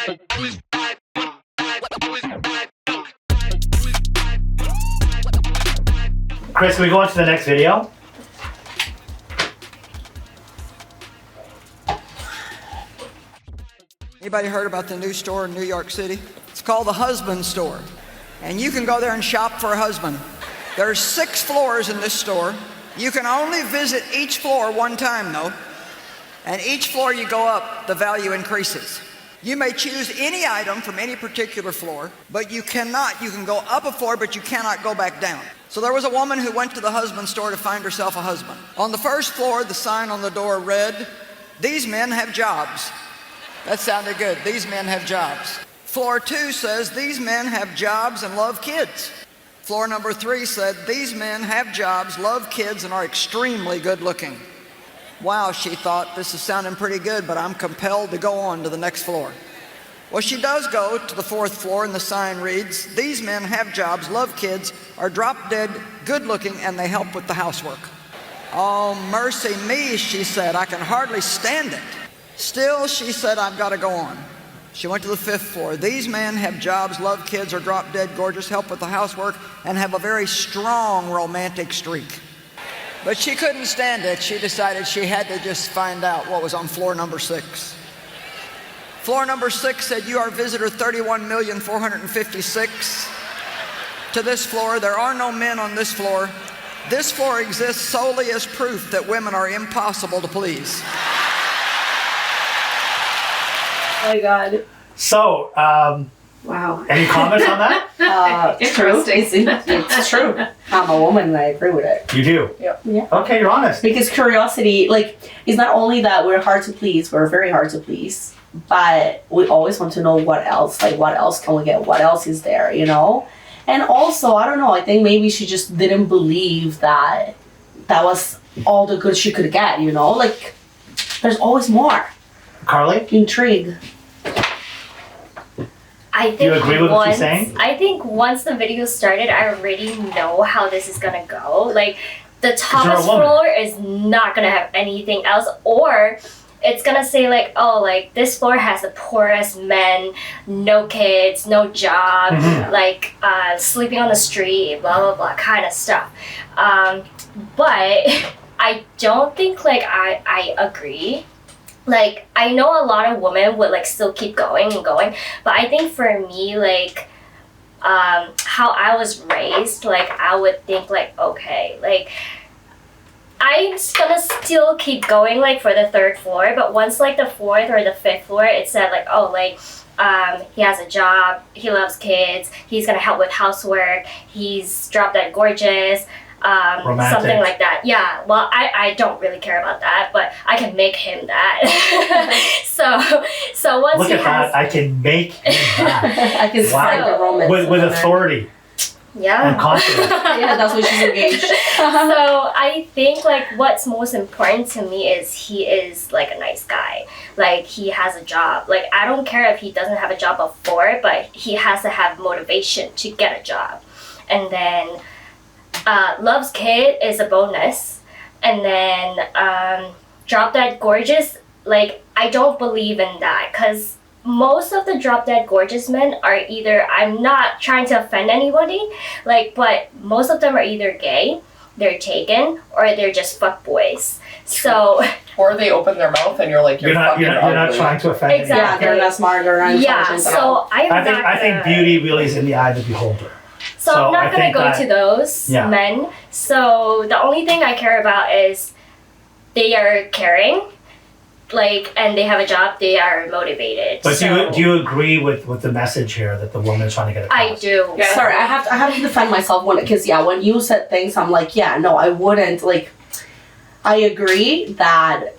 Chris, can we go on to the next video? Anybody heard about the new store in New York City? It's called the Husband Store. And you can go there and shop for a husband. There's 6 floors in this store. You can only visit each floor one time though. And each floor you go up, the value increases. You may choose any item from any particular floor, but you can go up a floor, but you cannot go back down. So there was a woman who went to the husband store to find herself a husband. On the first floor, the sign on the door read, "These men have jobs." That sounded good. These men have jobs. Floor 2 says, "These men have jobs and love kids." Floor number 3 said, "These men have jobs, love kids, and are extremely good looking." Wow, she thought, this is sounding pretty good, but I'm compelled to go on to the next floor. Well, she does go to the 4th floor, and the sign reads, "These men have jobs, love kids, are drop dead, good looking, and they help with the housework." Oh, mercy me, she said, I can hardly stand it. Still, she said, I've got to go on. She went to the 5th floor. "These men have jobs, love kids, are drop dead, gorgeous, help with the housework, and have a very strong romantic streak." But she couldn't stand it. She decided she had to just find out what was on floor number 6. Floor number 6 said, "You are visitor 31,456. To this floor, there are no men on this floor. This floor exists solely as proof that women are impossible to please." Oh my God. So, Wow. any comments on that? It's true. It's true. I'm a woman and I agree with it. You do? Yeah. Okay, you're honest. Because curiosity, like, it's not only that we're hard to please, we're very hard to please, but we always want to know what else, like, what else can we get? What else is there, you know? And also, I don't know, I think maybe she just didn't believe that that was all the good she could get, you know? Like, there's always more. Carly? Intrigue. I think Do you agree with what she's saying? I think once the video started, I already know how this is gonna go. Like, the topmost floor is not gonna have anything else, or it's gonna say like, oh, like this floor has the poorest men, no kids, no job, like sleeping on the street, blah blah blah, kind of stuff. But I don't think like I agree. Like, I know a lot of women would like still keep going and going, but I think for me, like, how I was raised, like, I would think like, okay, like, I'm gonna still keep going like for the 3rd floor, but once like the 4th or the 5th floor, it said like, oh, like, he has a job, he loves kids, he's gonna help with housework, he's drop dead gorgeous, something like that. Yeah, well, I don't really care about that, but I can make him that. so once Look at that, I can make him that. I can spread the romance. With authority. Yeah. And confidence. Yeah, that's what she's engaged. So I think like what's most important to me is he is like a nice guy. Like, he has a job. Like, I don't care if he doesn't have a job before, but he has to have motivation to get a job. And then loves kid is a bonus. And then drop dead gorgeous, like, I don't believe in that, because most of the drop dead gorgeous men are either, I'm not trying to offend anybody, like, but most of them are either gay, they're taken, or they're just fuckboys. So, or they open their mouth and you're like, you're not trying to offend Exactly. Yeah, they're not smart, they're not intelligent. So I think beauty really is in the eye of the beholder. So I'm not going to go to those men. So the only thing I care about is they are caring, like, and they have a job, they are motivated. But do you agree with the message here that the woman is trying to get across? I do. Yeah. Sorry, I have to defend myself because when you said things, I'm like, yeah, no, I wouldn't. Like, I agree that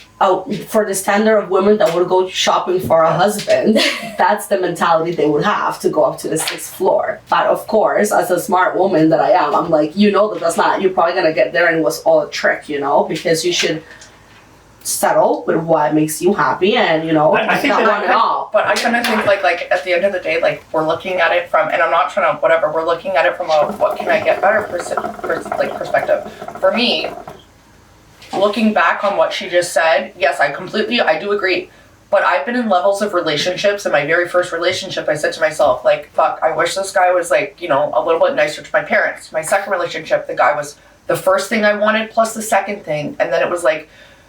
for the standard of women that would go shopping for a husband, that's the mentality they would have to go up to the 6th floor. But of course, as a smart woman that I am, I'm like, you know that's not, you're probably gonna get there and it was all a trick, you know, because you should settle with what makes you happy and, you know, I think not want it all. But I kind of think like at the end of the day, like, we're looking at it from, and I'm not trying to whatever, we're looking at it from a what can I get better perspective. For me, looking back on what she just said, yes, I do agree. But I've been in levels of relationships. In my very first relationship, I said to myself, like, fuck, I wish this guy was, like, you know, a little bit nicer to my parents. My second relationship, the guy was the first thing I wanted plus the second thing. And then it was like,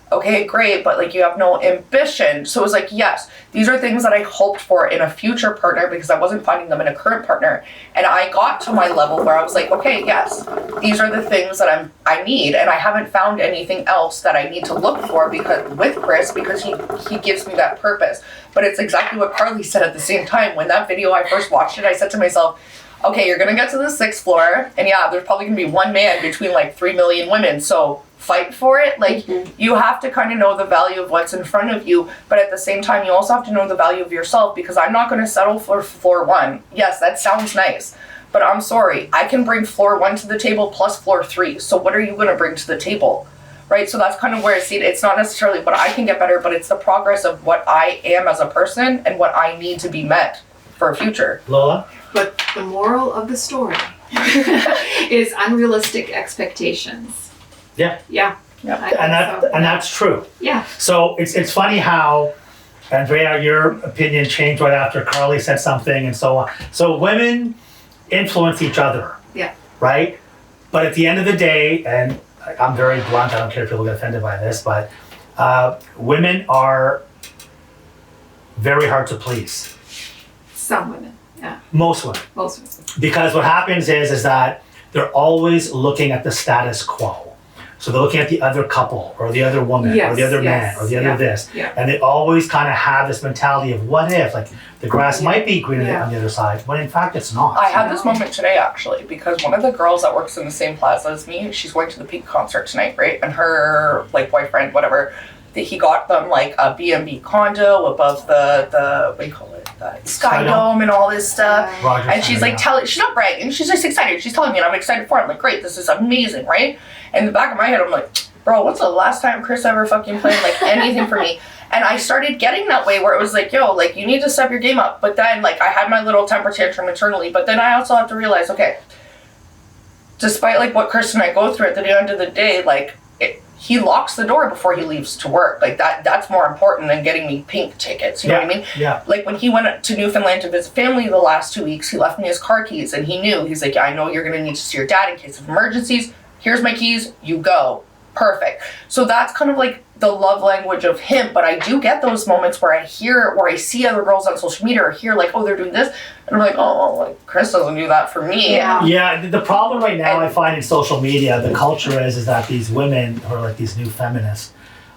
okay, great, but like you have no ambition. So it was like, yes, these are things that I hoped for in a future partner because I wasn't finding them in a current partner. And I got to my level where I was like, okay, yes, these are the things that I need, and I haven't found anything else that I need to look for because with Chris, because he gives me that purpose. But it's exactly what Carly said at the same time. When that video, I first watched it, I said to myself, okay, you're gonna get to the 6th floor, and yeah, there's probably gonna be one man between like 3 million women, so fight for it. Like, you have to kind of know the value of what's in front of you, but at the same time, you also have to know the value of yourself, because I'm not gonna settle for floor 1. Yes, that sounds nice, but I'm sorry, I can bring floor 1 to the table plus floor 3, so what are you gonna bring to the table? Right, so that's kind of where I see it. It's not necessarily what I can get better, but it's the progress of what I am as a person and what I need to be met for a future. Lola? But the moral of the story is unrealistic expectations. Yeah. Yeah. Yep. And that's true. Yeah. So it's funny how, Andrea, your opinion changed right after Carly said something and so on. So women influence each other. Yeah. Right? But at the end of the day, and I'm very blunt, I don't care if people get offended by this, but women are very hard to please. Some women. Yeah. Most women. Most women. Because what happens is that they're always looking at the status quo. So they're looking at the other couple or the other woman or the other man or the other this. Yeah. And they always kind of have this mentality of what if, like the grass might be greener on the other side, when in fact it's not. I had this moment today actually, because one of the girls that works in the same plaza as me, she's going to the Pink concert tonight, right? And her like boyfriend, whatever, he got them like a B&B condo above the what do you call it? The Sky Dome and all this stuff. Roger, and she's like she's not bragging, she's just excited. She's telling me and I'm excited for it. I'm like, great, this is amazing, right? And in the back of my head, I'm like, bro, what's the last time Chris ever fucking played like anything for me? And I started getting that way where it was like, yo, like you need to step your game up. But then like I had my little temper tantrum internally, but then I also have to realize, okay, despite like what Chris and I go through at the end of the day, like he locks the door before he leaves to work. Like that's more important than getting me pink tickets. You know what I mean? Yeah. Like when he went to Newfoundland to visit family the last 2 weeks, he left me his car keys and he knew, he's like, yeah, I know you're going to need to see your dad in case of emergencies. Here's my keys, you go. Perfect. So that's kind of like the love language of him. But I do get those moments where I hear, or I see other girls on social media or hear like, oh, they're doing this. And I'm like, oh, like Chris doesn't do that for me. Yeah. Yeah, the problem right now I find in social media, the culture is that these women or like these new feminists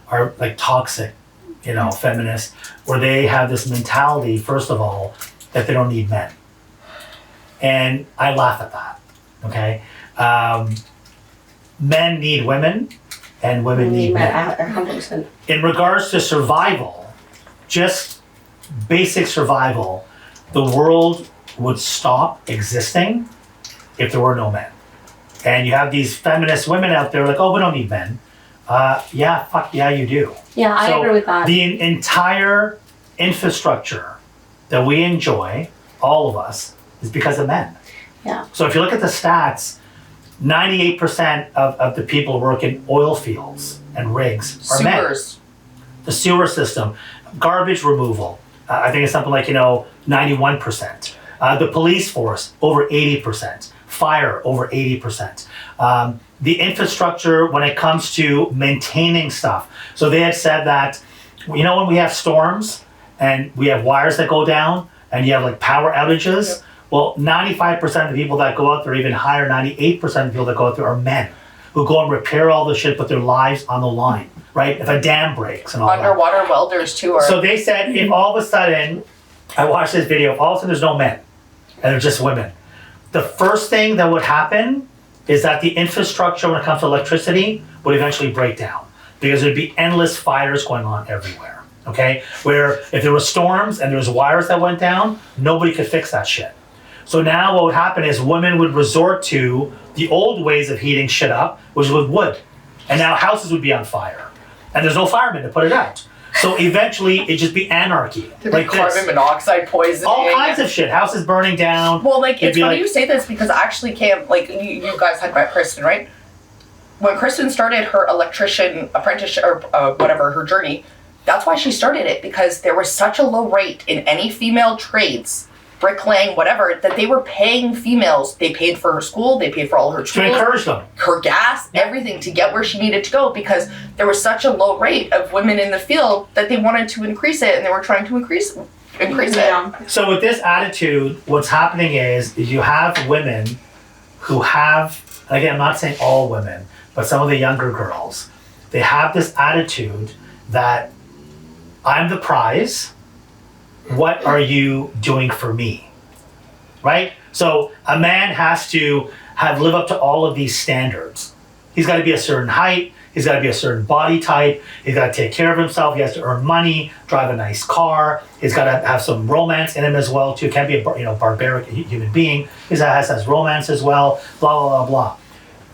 are like toxic, you know, feminists, where they have this mentality, first of all, that they don't need men. And I laugh at that, okay? Men need women, and women need men. 100%. In regards to survival, just basic survival, the world would stop existing if there were no men. And you have these feminist women out there like, oh, we don't need men. Yeah, fuck yeah, you do. Yeah, I agree with that. The entire infrastructure that we enjoy, all of us, is because of men. Yeah. So if you look at the stats, 98% of the people work in oil fields and rigs are men. Sewers. The sewer system, garbage removal, I think it's something like, 91%. The police force, over 80%. Fire, over 80%. The infrastructure when it comes to maintaining stuff. So they had said that, when we have storms and we have wires that go down and you have like power outages, yep. Well, 95% of the people that go out there, even higher, 98% of the people that go out there are men who go and repair all the shit, put their lives on the line, right? If a dam breaks and all Underwater that. welders too are. So they said if all of a sudden, I watched this video, if all of a sudden there's no men and they're just women, the first thing that would happen is that the infrastructure when it comes to electricity would eventually break down because there'd be endless fires going on everywhere, okay? Where if there were storms and there was wires that went down, nobody could fix that shit. So now what would happen is women would resort to the old ways of heating shit up, which was with wood. And now houses would be on fire. And there's no firemen to put it out. So eventually it'd just be anarchy. Like carbon monoxide poisoning. All kinds of shit. Houses burning down. Well, like, it's funny you say this because actually, Cam, like, you guys had met Kristen, right? When Kristen started her electrician apprenticeship, or whatever, her journey, That's why she started it, because there was such a low rate in any female trades, bricklaying, whatever, that they were paying females. They paid for her school, they paid for all her To tools, encourage them. her gas, everything to get where she needed to go, because there was such a low rate of women in the field that they wanted to increase it, and they were trying to increase it. So with this attitude, what's happening is you have women who have, again, I'm not saying all women, but some of the younger girls, they have this attitude that I'm the prize. What are you doing for me? Right? So a man has to live up to all of these standards. He's got to be a certain height. He's got to be a certain body type. He's got to take care of himself. He has to earn money, drive a nice car. He's got to have some romance in him as well too. Can't be a barbaric human being. He has romance as well. Blah blah blah blah.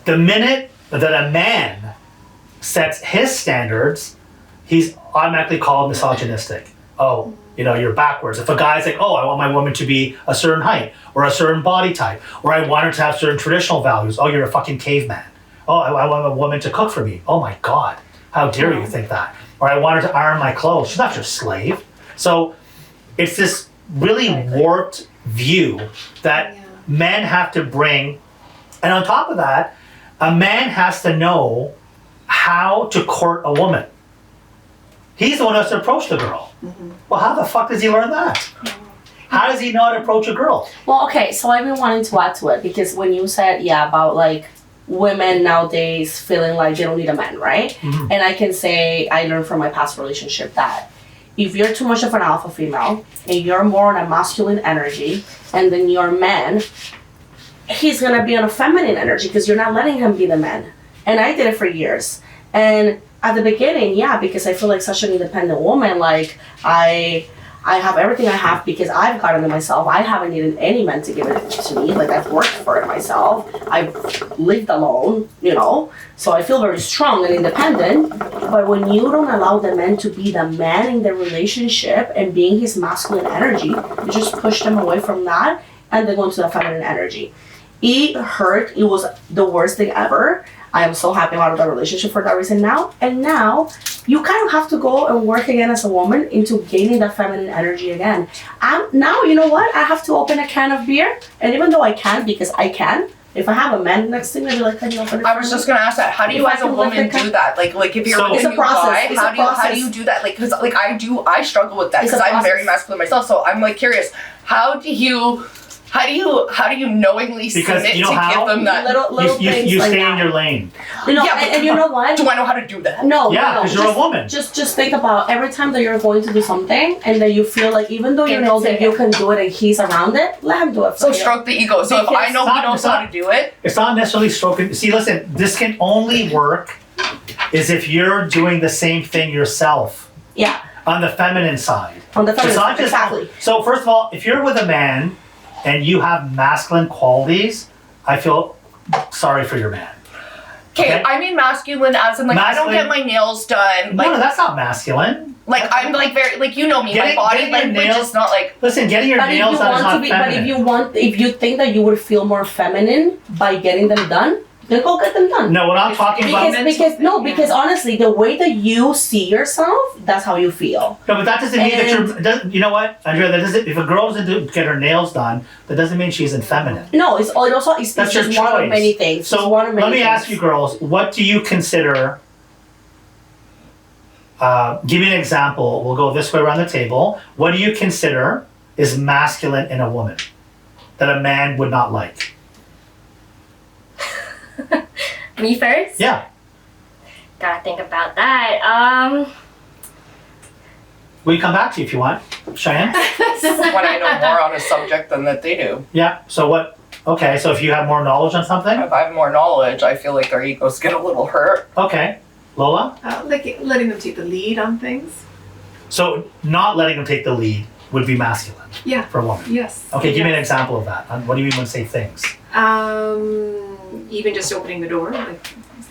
The minute that a man sets his standards, he's automatically called misogynistic. Oh, you're backwards. If a guy's like, oh, I want my woman to be a certain height or a certain body type, or I want her to have certain traditional values. Oh, you're a fucking caveman. Oh, I want a woman to cook for me. Oh my God, how dare you think that? Or I want her to iron my clothes. She's not your slave. So it's this really warped view that men have to bring. And on top of that, a man has to know how to court a woman. He's the one who has to approach the girl. Mm-hmm. Well, how the fuck does he learn that? How does he know how to approach a girl? Well, okay, so I've been wanting to add to it because when you said, about like women nowadays feeling like they don't need a man, right? Mm-hmm. And I can say I learned from my past relationship that if you're too much of an alpha female and you're more on a masculine energy, and then your man, he's gonna be on a feminine energy because you're not letting him be the man. And I did it for years. And at the beginning, because I feel like such an independent woman, like I have everything I have because I've gotten it myself. I haven't needed any man to give it to me. Like I've worked for it myself. I've lived alone, so I feel very strong and independent. But when you don't allow the man to be the man in the relationship and being his masculine energy, you just push them away from that and then go into the feminine energy. It hurt. It was the worst thing ever. I am so happy out of the relationship for that reason now. And now you kind of have to go and work again as a woman into gaining that feminine energy again. Now, you know what? I have to open a can of beer. And even though I can, because I can, if I have a man next to me, I'll be like, can you open it? I was just going to ask that. How do you as a woman do that? Like if you're it's a process. How do you do that? Like, because I struggle with that because I'm very masculine myself. So I'm like curious, how do you knowingly submit to give them that? Little things you like stay that. in your lane. And you know what? Do I know how to do that? No. Because you're a woman. Just think about every time that you're going to do something and that you feel like even though you know that you can do it and he's around it, let him do it for you. So stroke the ego. So if I know he knows how to do it. It's not necessarily stroking. See, listen, this can only work is if you're doing the same thing yourself. Yeah. On the feminine side. On the feminine side, just, exactly. So first of all, if you're with a man and you have masculine qualities, I feel sorry for your man. Okay, I mean masculine as in like masculine. I don't get my nails done. Like, no, that's not masculine. Like I'm like very like me, my body language is not like. Listen, getting your nails done is not feminine. But if you think that you would feel more feminine by getting them done, then go get them done. No, what I'm talking about because honestly, the way that you see yourself, that's how you feel. No, but that doesn't mean that you're. You know what, Andrea? That doesn't. If a girl doesn't get her nails done, that doesn't mean she's feminine. No, it's that's just one of many things. So let me ask you, girls, what do you consider? Give me an example. We'll go this way around the table. What do you consider is masculine in a woman that a man would not like? Me first? Yeah. Gotta think about that. We come back to you if you want, Cheyanne. When I know more on a subject than that they do. Yeah. So what? Okay. So if you have more knowledge on something. If I have more knowledge, I feel like their egos get a little hurt. Okay. Lola? Like letting them take the lead on things. So not letting them take the lead would be masculine. Yeah. For a woman. Yes. Okay. Give me an example of that. What do you mean when you say things? Even just opening the door, like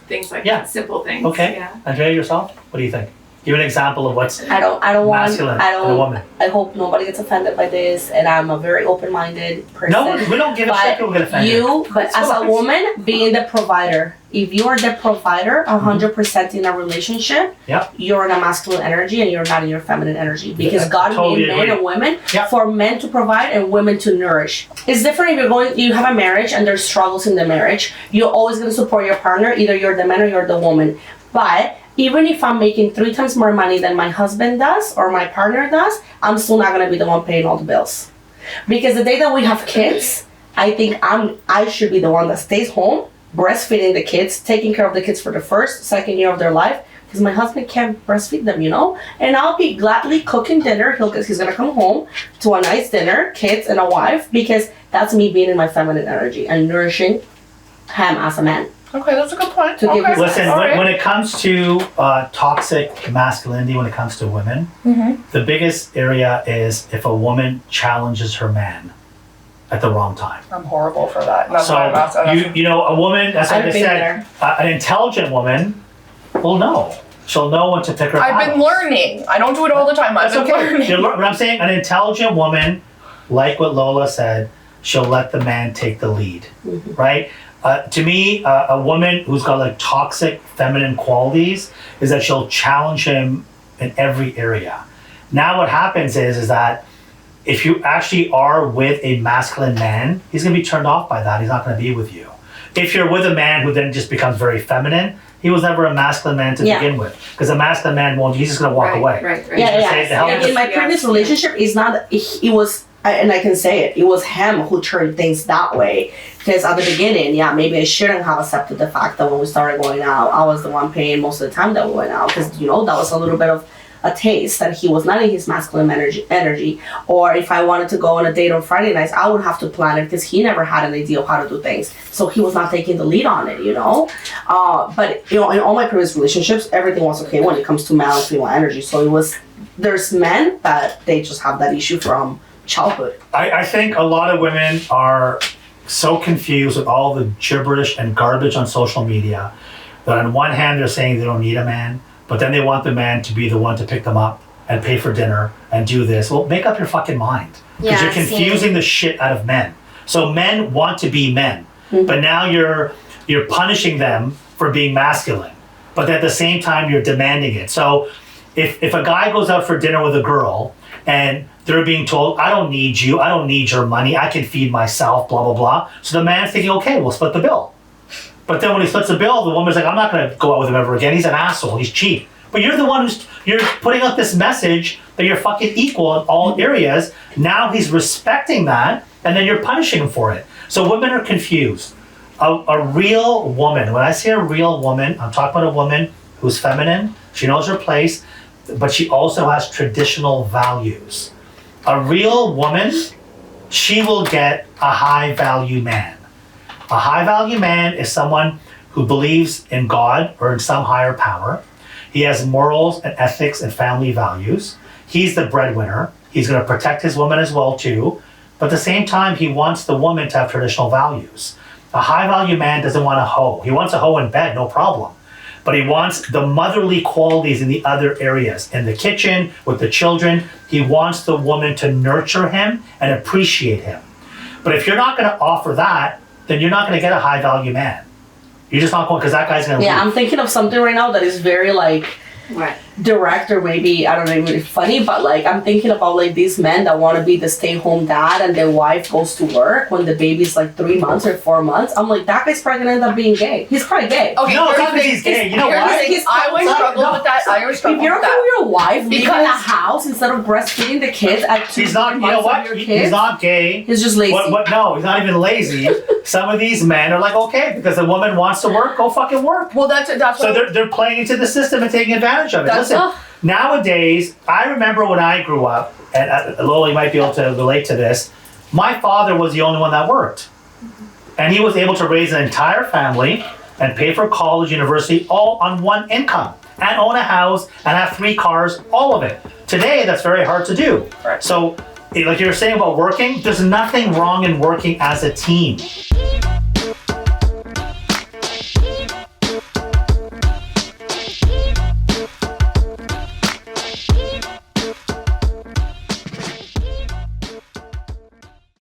things like that, simple things. Okay. Yeah. Andrea, yourself? What do you think? Give an example of what's I don't want, masculine I in a don't, woman. I hope nobody gets offended by this, and I'm a very open-minded person. No, we don't give a shit people get offended. But as a woman, being the provider, if you are the provider, 100% in a relationship, Yep. you're in a masculine energy and you're not in your feminine energy. Because I God totally made men agree. and women Yep. for men to provide and women to nourish. It's different if you have a marriage and there's struggles in the marriage. You're always going to support your partner. Either you're the man or you're the woman. But even if I'm making 3 times more money than my husband does or my partner does, I'm still not gonna be the one paying all the bills. Because the day that we have kids, I think I should be the one that stays home, breastfeeding the kids, taking care of the kids for the first, second year of their life, because my husband can't breastfeed them, And I'll be gladly cooking dinner. He's gonna come home to a nice dinner, kids and a wife, because that's me being in my feminine energy and nourishing him as a man. Okay, that's a good point. To give Okay. you- Listen, All right. when it comes to toxic masculinity, when it comes to women, the biggest area is if a woman challenges her man at the wrong time. I'm horrible for that. That's So why I'm asking. a woman, as I I've been said, an intelligent woman will know. She'll know when to pick her I've been battles. learning. I don't do it all the time. I've That's been okay. learning. But I'm saying an intelligent woman, like what Lola said, she'll let the man take the lead, right? To me, a woman who's got like toxic feminine qualities is that she'll challenge him in every area. Now what happens is that if you actually are with a masculine man, he's gonna be turned off by that. He's not gonna be with you. If you're with a man who then just becomes very feminine, he was never a masculine man to begin with. Because a masculine man won't, he's just gonna walk away. Right. Yeah. Say, "The hell And with in my Yeah. previous relationship, it was, and I can say it was him who turned things that way. Because at the beginning, maybe I shouldn't have accepted the fact that when we started going out, I was the one paying most of the time that we went out. Because, that was a little bit of a taste that he was not in his masculine energy. Or if I wanted to go on a date on Friday nights, I would have to plan it because he never had an idea of how to do things. So he was not taking the lead on it, But, in all my previous relationships, everything was okay when it comes to male and female energy. So there's men that they just have that issue from childhood. I think a lot of women are so confused with all the gibberish and garbage on social media that on one hand they're saying they don't need a man, but then they want the man to be the one to pick them up and pay for dinner and do this. Well, make up your fucking mind. Because Yeah, you're confusing the shit out of men. So men want to be men, but now you're punishing them for being masculine. But at the same time you're demanding it. So if a guy goes out for dinner with a girl and they're being told, I don't need you, I don't need your money, I can feed myself, blah, blah, blah. So the man's thinking, okay, we'll split the bill. But then when he splits the bill, the woman's like, I'm not gonna go out with him ever again, he's an asshole, he's cheap. But you're the one you're putting out this message that you're fucking equal in all areas. Now he's respecting that, and then you're punishing him for it. So women are confused. A real woman, when I say a real woman, I'm talking about a woman who's feminine, she knows her place, but she also has traditional values. A real woman, she will get a high value man. A high value man is someone who believes in God or in some higher power. He has morals and ethics and family values. He's the breadwinner. He's going to protect his woman as well too. But at the same time, he wants the woman to have traditional values. A high value man doesn't want a hoe. He wants a hoe in bed, no problem. But he wants the motherly qualities in the other areas. In the kitchen, with the children, he wants the woman to nurture him and appreciate him. But if you're not going to offer that, then you're not going to get a high value man. You're just not going, because that guy's going to leave. I'm thinking of something right now that is very Right. direct, or maybe, I don't know, really funny, but I'm thinking about these men that want to be the stay-home dad and their wife goes to work when the baby's 3 months or 4 months. I'm like, that guy's probably gonna end up being gay. He's probably gay. Okay, No, it's here's not the that thing. he's gay. You know Here's the why? thing. I always struggle with that. I always struggle If you're with okay that. with your wife living in a Because- house instead of breastfeeding the kids at 2 He's not, you know months what? of your He's kids, not gay. he's just lazy. What? No, he's not even lazy. Some of these men are like, okay, because the woman wants to work, go fucking work. Well, that's So what they're playing into the system and taking advantage of it. That's- Listen, nowadays, I remember when I grew up, and Lola, you might be able to relate to this, my father was the only one that worked. And he was able to raise an entire family and pay for college, university, all on one income. And own a house and have 3 cars, all of it. Today, that's very hard to do. Right. So, like you were saying about working, there's nothing wrong in working as a team.